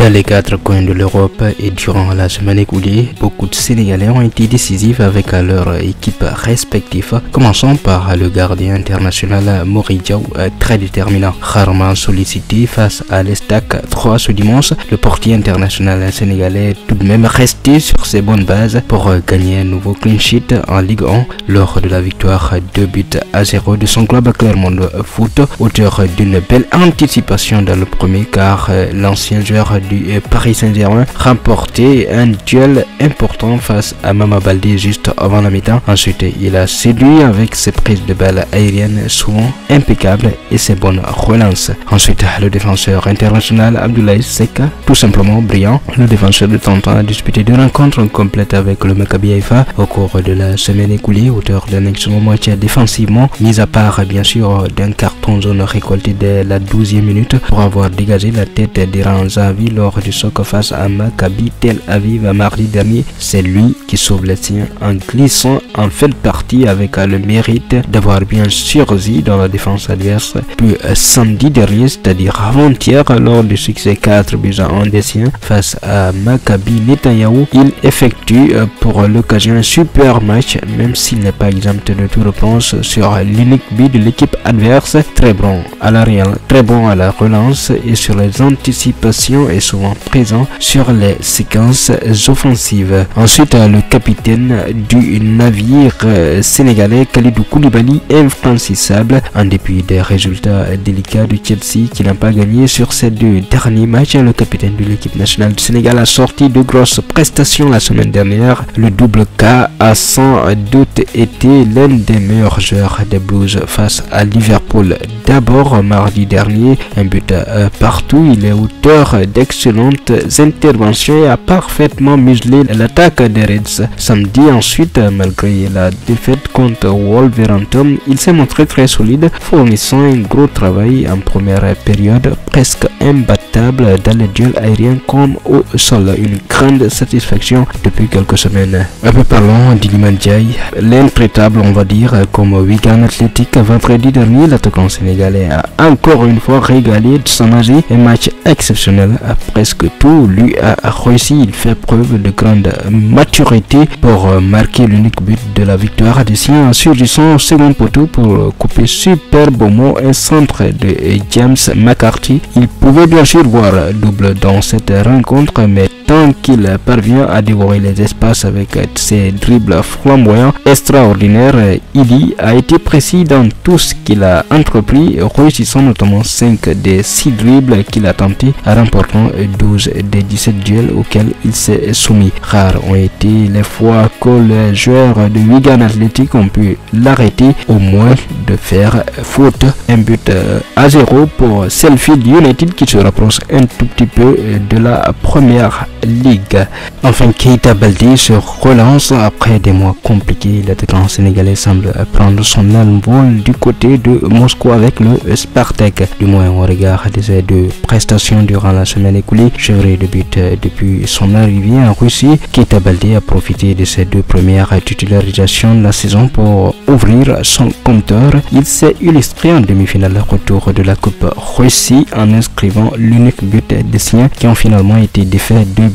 Dans les quatre coins de l'Europe et durant la semaine écoulée, beaucoup de Sénégalais ont été décisifs avec leur équipe respective, commençant par le gardien international Mory Diaw, très déterminant. Rarement sollicité face à l'Estac 3 ce dimanche, le portier international sénégalais tout de même resté sur ses bonnes bases pour gagner un nouveau clean sheet en Ligue 1 lors de la victoire 2-0 de son club Clermont Foot, auteur d'une belle anticipation dans le premier car l'ancien joueur du Paris Saint-Germain remportait un duel important face à Mama Baldé juste avant la mi-temps. Ensuite, il a séduit avec ses prises de balles aériennes souvent impeccables et ses bonnes relances. Ensuite, le défenseur international Abdoulaye Seck, tout simplement brillant. Le défenseur de Tantan a disputé deux rencontres complètes avec le Maccabi Haïfa au cours de la semaine écoulée, auteur d'un excellent match défensivement, mis à part bien sûr d'un carton jaune récolté dès la 12e minute pour avoir dégagé la tête d'Iran Zahavi lors du choc face à Maccabi Tel Aviv mardi dernier. C'est lui qui sauve les siens en glissant en fin de partie avec le mérite d'avoir bien surgi dans la défense adverse. Puis samedi dernier, c'est-à-dire avant-hier, lors du succès 4-1 des siens face à Maccabi Netanyahou, il effectue pour l'occasion un super match, même s'il n'est pas exempt de tout reproche sur l'unique but de l'équipe adverse. Très bon à l'arrière, très bon à la relance et sur les anticipations et souvent présent sur les séquences offensives. Ensuite, le capitaine du navire sénégalais Kalidou Koulibaly, infranchissable en dépit des résultats délicats du Chelsea qui n'a pas gagné sur ces deux derniers matchs. Le capitaine de l'équipe nationale du Sénégal a sorti de grosses prestations la semaine dernière. Le double K a sans doute été l'un des meilleurs joueurs des Blues face à Liverpool. D'abord mardi dernier, un but partout. Il est auteur d'excellentes interventions et a parfaitement muselé l'attaque des Reds. Samedi ensuite, malgré la défaite contre Wolverhampton, il s'est montré très solide, fournissant un gros travail en première période, presque imbattable dans les duels aériens comme au sol. Une grande satisfaction depuis quelques semaines. Un peu parlons d'Iliman Ndiaye, l'intraitable on va dire, comme Wigan Athletic vendredi dernier. L'attaquant sénégalais a encore une fois régalé de son magie. Un match exceptionnel, presque tout lui a réussi. Il fait preuve de grande maturité pour marquer l'unique but de la victoire des siens en surgissant au second poteau pour couper superbement un centre de James McCarthy. Il pouvait bien sûr voir double dans cette rencontre, mais tant qu'il parvient à dévorer les espaces avec ses dribbles flamboyants extraordinaires, Ili a été précis dans tout ce qu'il a entrepris, réussissant notamment 5 des 6 dribbles qu'il a tentés, remportant 12 des 17 duels auxquels il s'est soumis. Rares ont été les fois que les joueurs de Wigan Athletic ont pu l'arrêter, au moins de faire faute. Un but à 0 pour Sheffield United qui se rapproche un tout petit peu de la première ligue. Enfin, Keita Baldé se relance après des mois compliqués. L'attaquant sénégalais semble prendre son envol du côté de Moscou avec le Spartak. Du moins au regard de ses deux prestations durant la semaine écoulée, chevré de but depuis son arrivée en Russie, Keita Baldé a profité de ses deux premières titularisations de la saison pour ouvrir son compteur. Il s'est illustré en demi-finale retour de la Coupe Russie en inscrivant l'unique but des siens qui ont finalement été défaits 2-1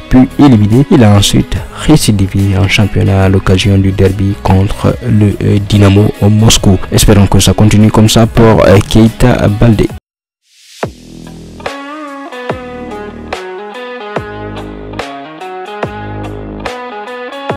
puis éliminé. Il a ensuite récidivé en championnat à l'occasion du derby contre le Dynamo Moscou. Espérons que ça continue comme ça pour Keita Baldé.